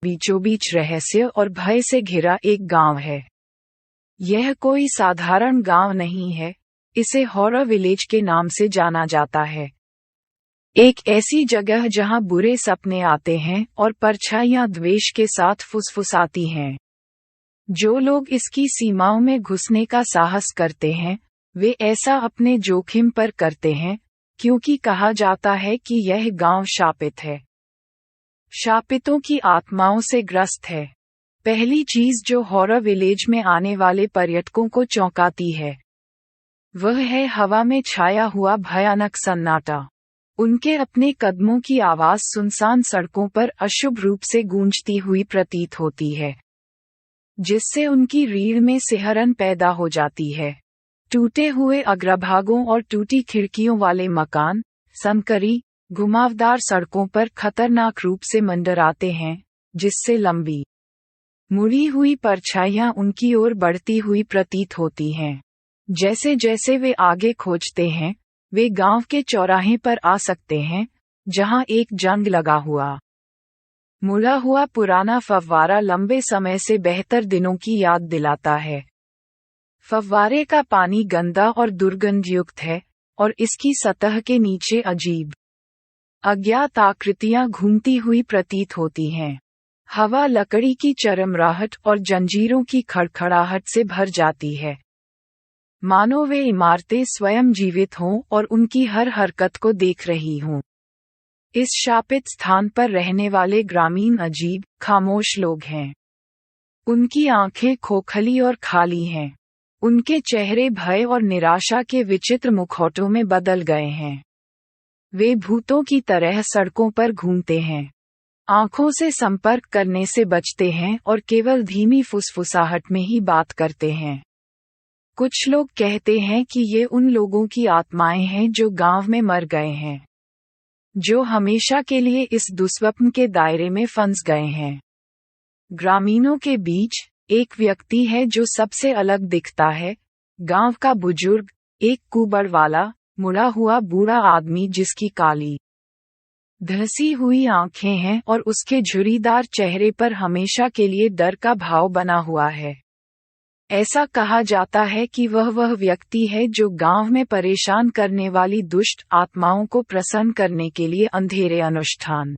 बीचों बीच रहस्य और भय से घिरा एक गांव है। यह कोई साधारण गांव नहीं है, इसे हॉरर विलेज के नाम से जाना जाता है। एक ऐसी जगह जहां बुरे सपने आते हैं और परछाइयां द्वेष के साथ फुसफुसाती हैं। जो लोग इसकी सीमाओं में घुसने का साहस करते हैं, वे ऐसा अपने जोखिम पर करते हैं, क्योंकि कहा जाता है कि यह गांव शापित है, शापितों की आत्माओं से ग्रस्त है। पहली चीज जो हॉरर विलेज में आने वाले पर्यटकों को चौंकाती है, वह है हवा में छाया हुआ भयानक सन्नाटा। उनके अपने कदमों की आवाज सुनसान सड़कों पर अशुभ रूप से गूंजती हुई प्रतीत होती है, जिससे उनकी रीढ़ में सिहरन पैदा हो जाती है। टूटे हुए अग्रभागों और टूटी खिड़कियों वाले मकान, संकरी, घुमावदार सड़कों पर खतरनाक रूप से मंडराते हैं, जिससे लंबी, मुड़ी हुई परछाइयां उनकी ओर बढ़ती हुई प्रतीत होती हैं। जैसे जैसे वे आगे खोजते हैं, वे गांव के चौराहे पर आ सकते हैं, जहां एक जंग लगा हुआ, मुड़ा हुआ पुराना फव्वारा लंबे समय से बेहतर दिनों की याद दिलाता है। फव्वारे का पानी गंदा और दुर्गंधयुक्त है, और इसकी सतह के नीचे अजीब, अज्ञात आकृतियां घूमती हुई प्रतीत होती हैं। हवा लकड़ी की चरमराहट और जंजीरों की खड़खड़ाहट से भर जाती है, मानो वे इमारतें स्वयं जीवित हों और उनकी हर हरकत को देख रही हों। इस शापित स्थान पर रहने वाले ग्रामीण अजीब, खामोश लोग हैं। उनकी आंखें खोखली और खाली हैं। उनके चेहरे भय और निराशा के विचित्र मुखौटों में बदल गए हैं। वे भूतों की तरह सड़कों पर घूमते हैं, आंखों से संपर्क करने से बचते हैं और केवल धीमी फुसफुसाहट में ही बात करते हैं। कुछ लोग कहते हैं कि ये उन लोगों की आत्माएं हैं जो गांव में मर गए हैं, जो हमेशा के लिए इस दुस्वप्न के दायरे में फंस गए हैं। ग्रामीणों के बीच एक व्यक्ति है जो सबसे अलग दिखता है, गांव का बुजुर्ग, एक कुबड़ वाला, मुड़ा हुआ बूढ़ा आदमी जिसकी काली, धंसी हुई आंखें हैं और उसके झुर्रीदार चेहरे पर हमेशा के लिए डर का भाव बना हुआ है। ऐसा कहा जाता है कि वह व्यक्ति है जो गांव में परेशान करने वाली दुष्ट आत्माओं को प्रसन्न करने के लिए अंधेरे अनुष्ठान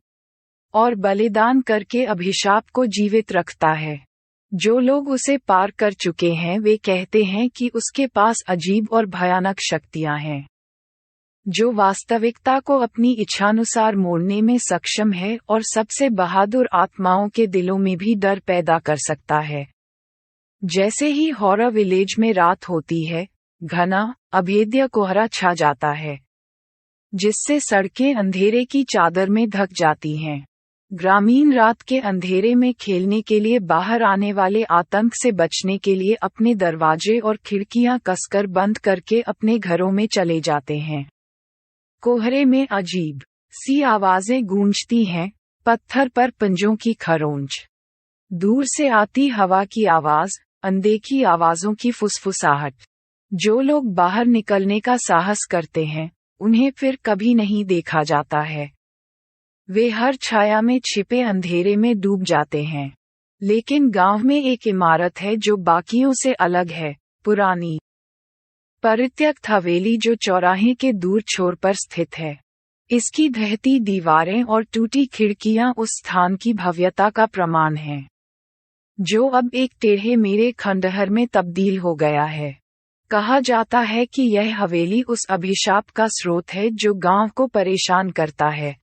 और बलिदान करके अभिशाप को जीवित रखता है। जो लोग उसे पार कर चुके हैं वे कहते हैं कि उसके पास अजीब और भयानक शक्तियां हैं, जो वास्तविकता को अपनी इच्छानुसार मोड़ने में सक्षम है और सबसे बहादुर आत्माओं के दिलों में भी डर पैदा कर सकता है। जैसे ही हॉरर विलेज में रात होती है, घना, अभेद्य कोहरा छा जाता है, जिससे सड़कें अंधेरे की चादर में ढक जाती हैं। ग्रामीण रात के अंधेरे में खेलने के लिए बाहर आने वाले आतंक से बचने के लिए अपने दरवाजे और खिड़कियां कसकर बंद करके अपने घरों में चले जाते हैं। कोहरे में अजीब सी आवाजें गूंजती हैं, पत्थर पर पंजों की खरोंच, दूर से आती हवा की आवाज, अनदेखी आवाजों की फुसफुसाहट। जो लोग बाहर निकलने का साहस करते हैं, उन्हें फिर कभी नहीं देखा जाता है। वे हर छाया में छिपे अंधेरे में डूब जाते हैं। लेकिन गांव में एक इमारत है जो बाकियों से अलग है, पुरानी, परित्यक्त हवेली जो चौराहे के दूर छोर पर स्थित है। इसकी ढहती दीवारें और टूटी खिड़कियां उस स्थान की भव्यता का प्रमाण हैं, जो अब एक टेढ़े मेढ़े खंडहर में तब्दील हो गया है। कहा जाता है कि यह हवेली उस अभिशाप का स्रोत है जो गांव को परेशान करता है।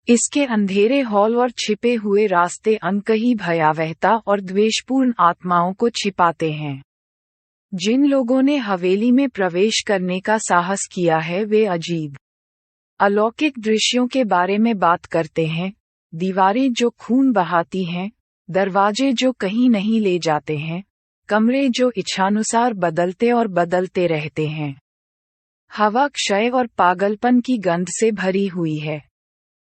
इसके अंधेरे हॉल और छिपे हुए रास्ते अनकही भयावहता और द्वेषपूर्ण आत्माओं को छिपाते हैं। जिन लोगों ने हवेली में प्रवेश करने का साहस किया है वे अजीब, अलौकिक दृश्यों के बारे में बात करते हैं। दीवारें जो खून बहाती हैं, दरवाजे जो कहीं नहीं ले जाते हैं, कमरे जो इच्छानुसार बदलते और बदलते रहते हैं। हवा क्षय और पागलपन की गंध से भरी हुई है,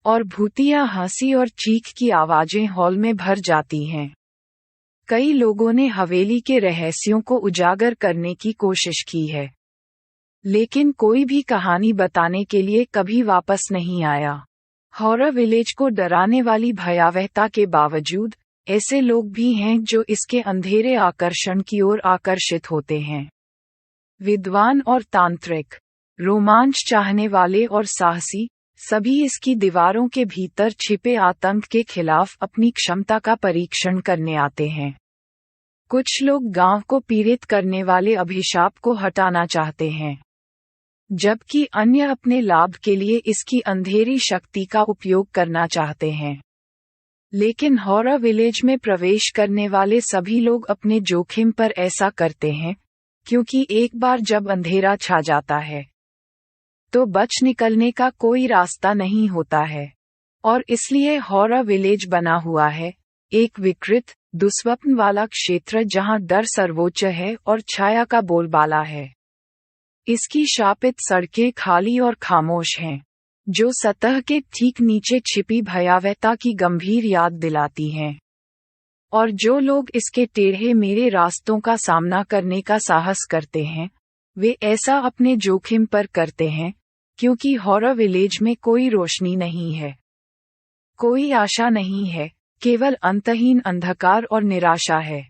और भूतिया हंसी और चीख की आवाजें हॉल में भर जाती हैं। कई लोगों ने हवेली के रहस्यों को उजागर करने की कोशिश की है, लेकिन कोई भी कहानी बताने के लिए कभी वापस नहीं आया। हॉरर विलेज को डराने वाली भयावहता के बावजूद ऐसे लोग भी हैं जो इसके अंधेरे आकर्षण की ओर आकर्षित होते हैं। विद्वान और तांत्रिक, रोमांच चाहने वाले और साहसी, सभी इसकी दीवारों के भीतर छिपे आतंक के खिलाफ अपनी क्षमता का परीक्षण करने आते हैं। कुछ लोग गांव को पीड़ित करने वाले अभिशाप को हटाना चाहते हैं, जबकि अन्य अपने लाभ के लिए इसकी अंधेरी शक्ति का उपयोग करना चाहते हैं। लेकिन हॉरर विलेज में प्रवेश करने वाले सभी लोग अपने जोखिम पर ऐसा करते हैं, क्योंकि एक बार जब अंधेरा छा जाता है तो बच निकलने का कोई रास्ता नहीं होता है। और इसलिए हॉरर विलेज बना हुआ है, एक विकृत, दुस्वप्न वाला क्षेत्र जहां डर सर्वोच्च है और छाया का बोलबाला है। इसकी शापित सड़कें खाली और खामोश हैं, जो सतह के ठीक नीचे छिपी भयावहता की गंभीर याद दिलाती हैं। और जो लोग इसके टेढ़े मेढ़े रास्तों का सामना करने का साहस करते हैं, वे ऐसा अपने जोखिम पर करते हैं, क्योंकि हॉरर विलेज में कोई रोशनी नहीं है, कोई आशा नहीं है, केवल अंतहीन अंधकार और निराशा है।